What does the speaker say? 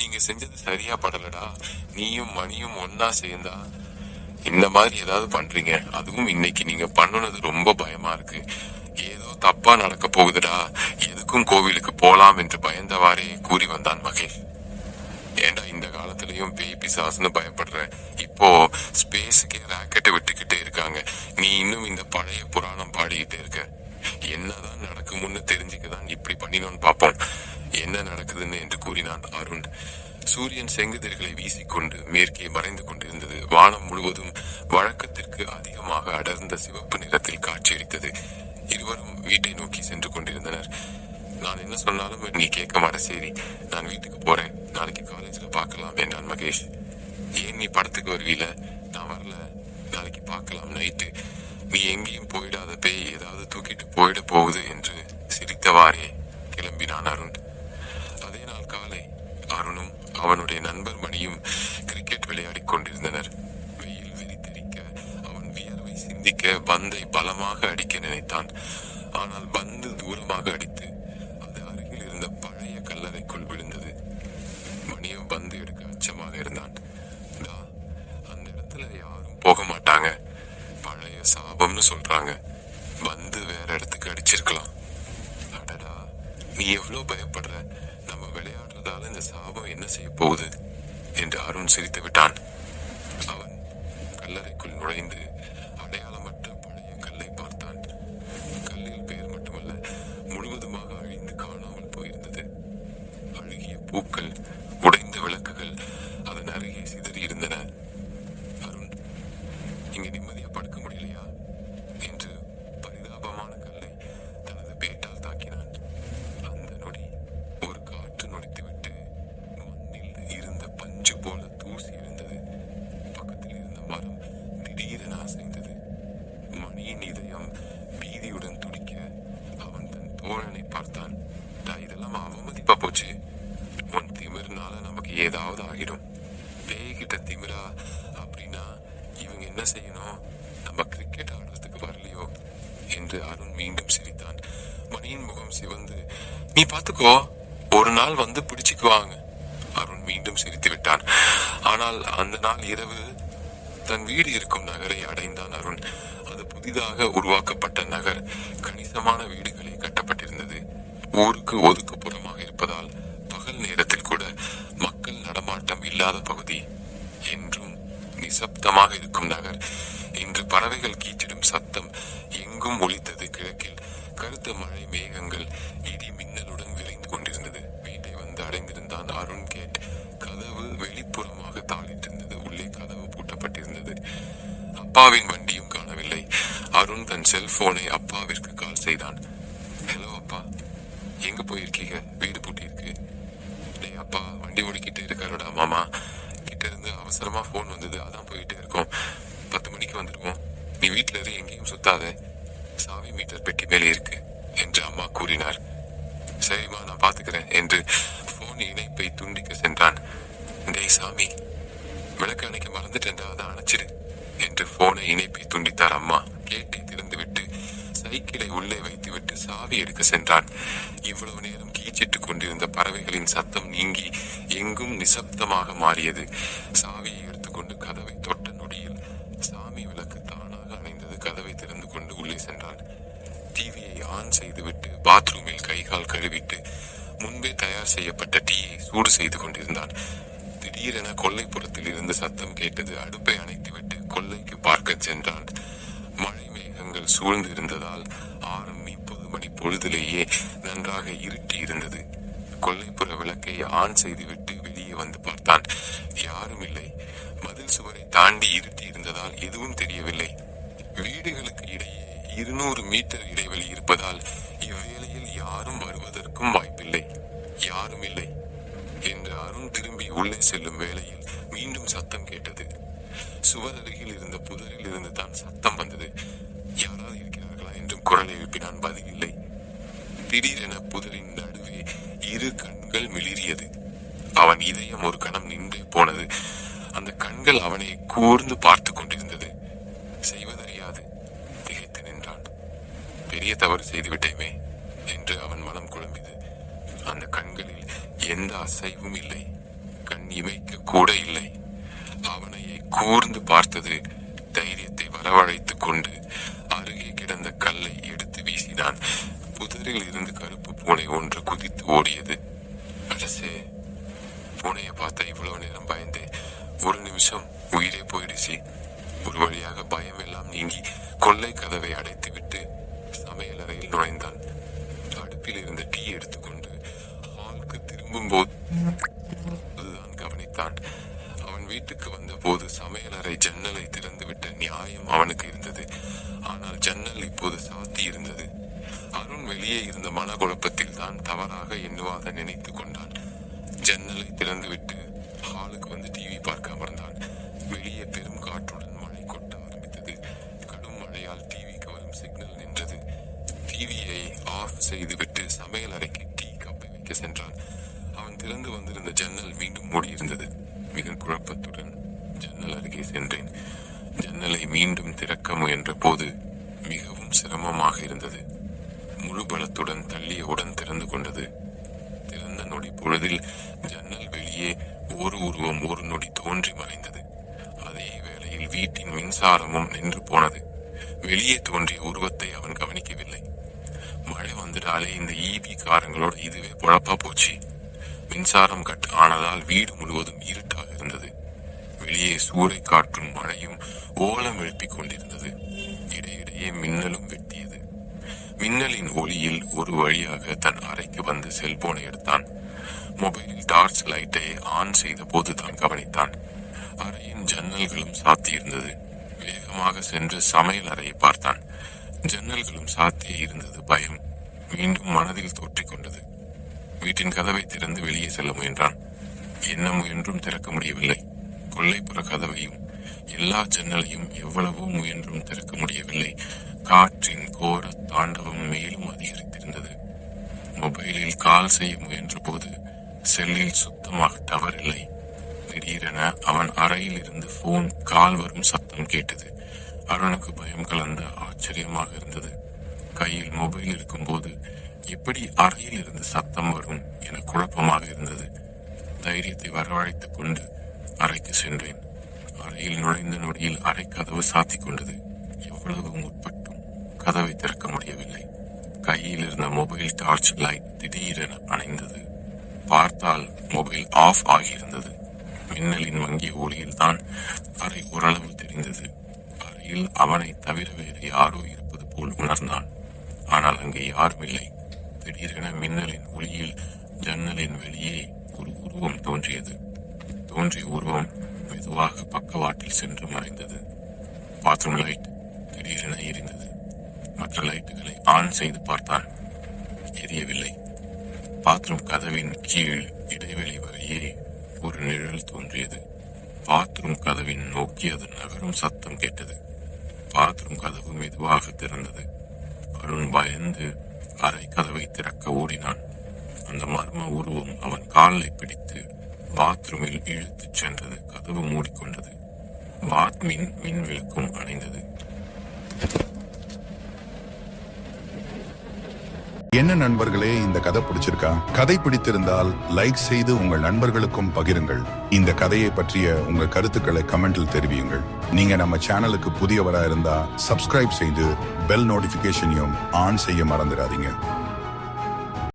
நீங்க செஞ்சது சரியா படலடா. நீயும் மணியும் ஒன்னா சேர்ந்தா இந்த மாதிரி ஏதாவது பண்றீங்க. அதுவும் இன்னைக்கு நீங்க பண்ணுனது ரொம்ப பயமா இருக்கு. ஏதோ தப்பா நடக்க போகுதுடா. எதுக்கும் கோவிலுக்கு போலாம் என்று பயந்தவாறே கூறி வந்தான் மகேஷ். ஏண்டா இந்த காலத்திலயும் பேய் பிசாசுன்னு பயப்படுற? இப்போ ஸ்பேஸுக்கே ராக்கெட்டை விட்டுக்கிட்டே இருக்காங்க. நீ இன்னும் இந்த பழைய புராணம் பாடிக்கிட்டே இருக்க. என்னதான் நடக்கும்னு தெரிஞ்சுக்கதான் இப்படி பண்ணினோன்னு பாப்போம். என்ன நடக்குதுன்னு என்று கூறினான் அருண். சூரியன் செங்குதிர்களை வீசிக்கொண்டு மேற்கே மறைந்து கொண்டிருந்தது. வானம் முழுவதும் வழக்கத்திற்கு அதிகமாக அடர்ந்த சிவப்பு நிறத்தில் காட்சியளித்தது. இருவரும் வீட்டை நோக்கி சென்று கொண்டிருந்தனர். நான் என்ன சொன்னாலும் நீ கேட்க மாட்ட. சரி, நான் வீட்டுக்கு போறேன். நாளைக்கு காலேஜ்ல பார்க்கலாம் என்றான் மகேஷ். ஏன் நீ படத்துக்கு வருவீல? நான் வரல. நாளைக்கு பார்க்கலாம் நைட்டு. நீ எங்கேயும் போயிடாத, பேய் ஏதாவது தூக்கிட்டு போயிட போகுது என்று சிரித்தவாறே கிளம்பினான் அருண். அதே நாள் காலை அருணும் அவனுடைய நண்பர் மணியும் கிரிக்கெட் விளையாடிக் கொண்டிருந்தனர். வெயில் வெறித்தெரிக்க அவன் வியர்வை சிந்திக்க பந்தை பலமாக அடிக்க நினைத்தான். ஆனால் பந்து தூரமாக அடித்து அது அருகில் இருந்த பழைய கல்லறைக்குள் விழுந்தது. மணியும் பந்து எடுக்க அச்சமாக இருந்தான். அந்த இடத்துல யாரும் போக மாட்டாங்க. பழைய சாபம்னு சொல்றாங்க. பந்து வேற இடத்துக்கு அடிச்சிருக்கலாம். அடடா, நீ எவ்வளவு பயப்படுற? நம்ம விளையாடுறதால இந்த சாபம் என்ன செய்ய போகுது என்று அருண் சிரித்து விட்டான். அவன் கல்லறைக்குள் நுழைந்து அடையாளமற்ற பழைய கல்லை பார்த்தான். கல்லில் பெயர் மட்டுமல்ல, முழுவதுமாக அழிந்து காணாமல் போயிருந்தது. அழுகிய பூக்கள், உடைந்த விளக்குகள் அதன் அருகே சிதறி இருந்தன. அருண், இங்க நிம்மதியா படுக்க முடியலையா என்று பரிதாபமான கல்லை தனது பேட்டால் தாக்கினான். அந்த நொடி ஒரு காற்று நொடித்துவிட்டு மண்ணில் இருந்த பஞ்சு போல தூசி எழுந்தது. பக்கத்தில் இருந்த மரம் திடீரென அசைந்தது. மணியின் இதயம் பீதியுடன் துடிக்க அவன் தன் தோழனை பார்த்தான். இதெல்லாம் அவமதிப்பா போச்சு. உன் திமிர்னால நமக்கு ஏதாவது ஆகிடும். பேய்கிட்ட திமிரா அப்படின்னா இவங்க என்ன செய்யணும்? நம்ம கிரிக்கெட் ஆடுறதுக்கு வரலையோ என்று அருண் மீண்டும் சிரித்தான். மணியின் முகம் சிவந்து, நீ பாத்துக்கோ, ஒரு நாள் வந்து பிடிச்சுக்குவாங்க. அருண் மீண்டும் சிரித்து விட்டான். ஆனால் அந்த நாள் இரவு தன் வீடு இருக்கும் நகரை அடைந்தான் அருண். அது புதிதாக உருவாக்கப்பட்ட நகர். கணிசமான வீடுகளே கட்டப்பட்டிருந்தது. ஊருக்கு ஒதுக்குப்புறமாக இருப்பதால் பகல் நேரத்தில் கூட மக்கள் நடமாட்டம் இல்லாத பகுதி. என்றும் நிசப்தமாக இருக்கும் நகர். இன்று பறவைகள் கீச்சிடும் சத்தம் எங்கும் ஒலித்தது. கிழக்கில் கருத்த மழை மேகங்கள் இடி மின்னலுடன் விரைந்து கொண்டிருந்தது. வீட்டை வந்து அடைந்திருந்தான் அருண். கேட் கதவு வெளிப்புறமாக தாளிட்டிருந்தது. உள்ளே கதவு பூட்டப்பட்டிருந்தது. அப்பாவின் வண்டியும் காணவில்லை. அருண் தன் செல்போனை அப்பாவிற்கு கால் செய்தான். ஹலோ அப்பா, எங்க போயிருக்கீங்க? வீடு பூட்டி இருக்கு. டேய் அப்பா, வண்டி ஓடிக்கிட்டே இருக்காருடா மாமா. கிட்ட இருந்து அவசரமா போன் வந்தது, அதான் போயிட்டே இருக்கோம். 10 மணிக்கு வந்துடுவோம். நீ வீட்டுல இருந்து எங்கேயும் சுத்தாத. சாவி மீட்டர் பெட்டி மேலே இருக்கு என்று அம்மா கூறினார். சரிம்மா, நான் பாத்துக்கிறேன் என்று போன் இணைப்பை துண்டிக்க சென்றான். டேய் சாமி, விளக்கு அணைக்க மறந்துட்டேன்டா, அதை அணைச்சிடு என்று போனை இணைப்பை துண்டித்தார் அம்மா. கேட்டை திறந்து விட்டு சைக்கிளை உள்ளே வைத்துவிட்டு சாவி எடுக்க சென்றான். இவ்வளவு நேரம் கீச்சிட்டு கொண்டிருந்த பறவைகளின் சத்தம் நீங்கி எங்கும் நிசப்தமாக மாறியது. சாவியை எடுத்துக்கொண்டு கதவை தொட்ட நொடியில் சாமி விளக்கு தானாக அணைந்தது. கதவை திறந்து கொண்டு உள்ளே சென்றான். டிவியை ஆன் செய்துவிட்டு பாத்ரூமில் கைகால் கழுவிட்டு முன்பே தயார் செய்யப்பட்ட டீயை சூடு செய்து கொண்டிருந்தான். திடீரென கொல்லைப்புறத்தில் இருந்து சத்தம் கேட்டது. அடுப்பை அணைத்துவிட்டு கொல்லைக்கு பார்க்க சென்றான். மழை மேகங்கள் சூழ்ந்து இருந்ததால் 6:30 மணி பொழுதிலேயே நன்றாக இருட்டி இருந்தது. கொல்லைப்புற விளக்கை ஆன் செய்துவிட்டு வெளியே வந்து பார்த்தான். யாரும் இல்லை. மதில் சுவரை தாண்டி இருட்டி இருந்ததால் எதுவும் தெரியவில்லை. வீடுகளுக்கு இடையே 200 மீட்டர் இடைவெளி இருப்பதால் இவ்வேளையில் யாரும் வருவதற்கும் வாய்ப்பில்லை. யாரும் இல்லை என்று அருண் திரும்பி உள்ளே செல்லும் வேளையில் மீண்டும் சத்தம் கேட்டது. சுவர் அருகில் இருந்த புதரில் இருந்து தான் சத்தம் வந்தது. யாராவது இருக்கிறார்களா என்று குரல் எழுப்பினான். பதில் இல்லை. திடீரென புதரின் நடுவே இரு கண்கள் கண்கள் மிளிரியது. அவன் இதயம் ஒரு கணம் நின்றே போனது. அந்த கண்கள் அவனை கூர்ந்து பார்த்து கொண்டிருந்தது. செய்வதறியாது திகைத்து நின்றான். பெரிய தவறு செய்துவிட்டேமே என்று அவன் மனம் குழம்பியது. அந்த கண்களில் எந்த அசைவும் இல்லை, கண் இமைக்க கூட இல்லை. அவனை கூர்ந்து பார்த்தது. தைரியத்தை வரவழைத்துக் கொண்டு அருகே கிடந்த கல்லை எடுத்து வீசினான். புதரில் இருந்து கருப்பு பூனை ஒன்று குதித்து ஓடியது. அரசே, பூனையை பார்த்த இவ்வளவு நேரம் பயந்தேன். ஒரு நிமிஷம் உயிரே போயிடுச்சு. ஒரு வழியாக பயம் எல்லாம் நீங்கி கொள்ளை கதவை அடைத்துவிட்டு சமையல் அறையில் நுழைந்தான். அடுப்பில் இருந்த டீ எடுத்துக்கொண்டு ஹாலுக்கு திரும்பும் போதுதான் கவனித்தான். அவன் வீட்டுக்கு வந்த போது சமையலறை ஜன்னலை திறந்துவிட்ட நியாயம் அவனுக்கு இருந்தது. ஆனால் ஜன்னல் இப்போது சாத்தி இருந்தது. அருண் வெளியே இருந்த மனக்குழப்பத்தில் தான் தவறாக எண்ணுவாத நினைத்து கொண்டான். ஜன்னலை திறந்துவிட்டு ஹாலுக்கு வந்து டிவி பார்க்க அமர்ந்தான். வெளியே பெரும் காற்றுடன் மழை கொட்ட ஆரம்பித்தது. கடும் மழையால் டிவிக்கு வரும் சிக்னல் நின்றது. டிவியை ஆஃப் செய்துவிட்டு சமையல் அறைக்கு டீ கப்பை வைக்க சென்றான். அவன் திறந்து வந்திருந்த ஜன்னல் மீண்டும் மூடியிருந்தது. மிக குழப்பத்துடன் ஜன்னல் அருகே சென்றேன். ஜன்னலை மீண்டும் திறக்க முயன்ற போது மிகவும் சிரமமாக இருந்தது. முழு பலத்துடன் தள்ளியவுடன் திறந்து கொண்டது. திறந்த நொடி பொழுதில் ஜன்னல் வெளியே ஒரு உருவம் ஒரு நொடி தோன்றி மறைந்தது. அதே வேளையில் வீட்டின் மின்சாரமும் நின்று போனது. வெளியே தோன்றிய உருவத்தை அவன் கவனிக்கவில்லை. மழை வந்துட்டாலே இந்த ஈபி காரங்களோட இதுவே பொழப்பா போச்சு. மின்சாரம் கட் ஆனதால் வீடு முழுவதும் இருட்டாக இருந்தது. வெளியே சூறை காற்றும் மழையும் ஓலம் எழுப்பிக் கொண்டிருந்தது. இடையிடையே மின்னலும் வெட்டியது. மின்னலின் ஒளியில் ஒரு வழியாக தன் அறைக்கு வந்து செல்போனை எடுத்தான். மொபைலில் டார்ச் லைட்டை ஆன் செய்த போது தான் கவனித்தான். அறையின் ஜன்னல்களும் சாத்தியிருந்தது. வேகமாக சென்று சமையல் அறையை பார்த்தான். ஜன்னல்களும் சாத்தியே இருந்தது. பயம் மீண்டும் மனதில் தோற்றிக் கொண்டது. வீட்டின் கதவை திறந்து வெளியே செல்ல முயன்றான். என்ன முயன்றும் திறக்க முடியவில்லை. கொல்லைப்புற கதவையும் எல்லா ஜன்னலையும் எவ்வளவோ முயன்றும் திறக்க முடியவில்லை. காற்றின் கோர தாண்டவம் மேலும் அதிகரித்திருந்தது. மொபைலில் கால் செய்ய முயன்ற போது செல்லில் சுத்தமாக டவர் இல்லை. திடீரென அவன் அறையில் இருந்து போன் கால் வரும் சத்தம் கேட்டது. அருணுக்கு பயம் கலந்த ஆச்சரியமாக இருந்தது. கையில் மொபைல் இருக்கும் போது எப்படி அறையில் இருந்து சத்தம் வரும் என குழப்பமாக இருந்தது. தைரியத்தை வரவழைத்துக் கொண்டு அறைக்கு சென்றேன். அறையில் நுழைந்த நொடியில் அறை கதவு சாத்தி கொண்டது. எவ்வளவு முற்பட்டும் கதவை திறக்க முடியவில்லை. கையில் இருந்த மொபைல் டார்ச் லைட் திடீரென அணைந்தது. பார்த்தால் மொபைல் ஆஃப் ஆகியிருந்தது. மின்னலின் மங்கிய ஒளியில் தான் அறை ஓரளவு தெரிந்தது. அறையில் அவனை தவிர வேறு யாரோ இருப்பது போல் உணர்ந்தான். ஆனால் அங்கே யாரும் இல்லை. திடீரென மின்னலின் ஒளியில் ஜன்னலின் வெளியே ஒரு உருவம் தோன்றியது. தோன்றிய உருவம் மெதுவாக பக்கவாட்டில் சென்று மறைந்தது. பாத்ரூம் லைட் திடீரென எரிந்தது. மற்ற லைட்டுகளை ஆன் செய்து பார்த்தான். எரியவில்லை. பாத்ரூம் கதவின் கீழ் இடைவெளி வழியே ஒரு நிழல் தோன்றியது. பாத்ரூம் கதவின் நோக்கி அது நகரும் சத்தம் கேட்டது. பாத்ரூம் கதவு மெதுவாக திறந்தது. அருண் பயந்து அறை கதவை திறக்க ஓடினான். அந்த மர்ம உருவம் அவன் காலை பிடித்து பாத்ரூமில் இழுத்துச் சென்றது. கதவு மூடிக்கொண்டது. பாத்மின் மின் விளக்கும் அணைந்தது. என்ன நண்பர்களே, இந்த கதை பிடிச்சிருக்கா? கதை பிடித்திருந்தால் லைக் செய்து உங்கள் நண்பர்களுக்கும் பகிருங்கள். இந்த கதையை பற்றிய உங்க கருத்துக்களை கமெண்டில் தெரிவியுங்கள். நீங்க நம்ம சேனலுக்கு புதியவரா இருந்தா சப்ஸ்கிரைப் செய்து பெல் நோட்டிபிகேஷனையும் ஆன் செய்ய மறந்துடாதீங்க.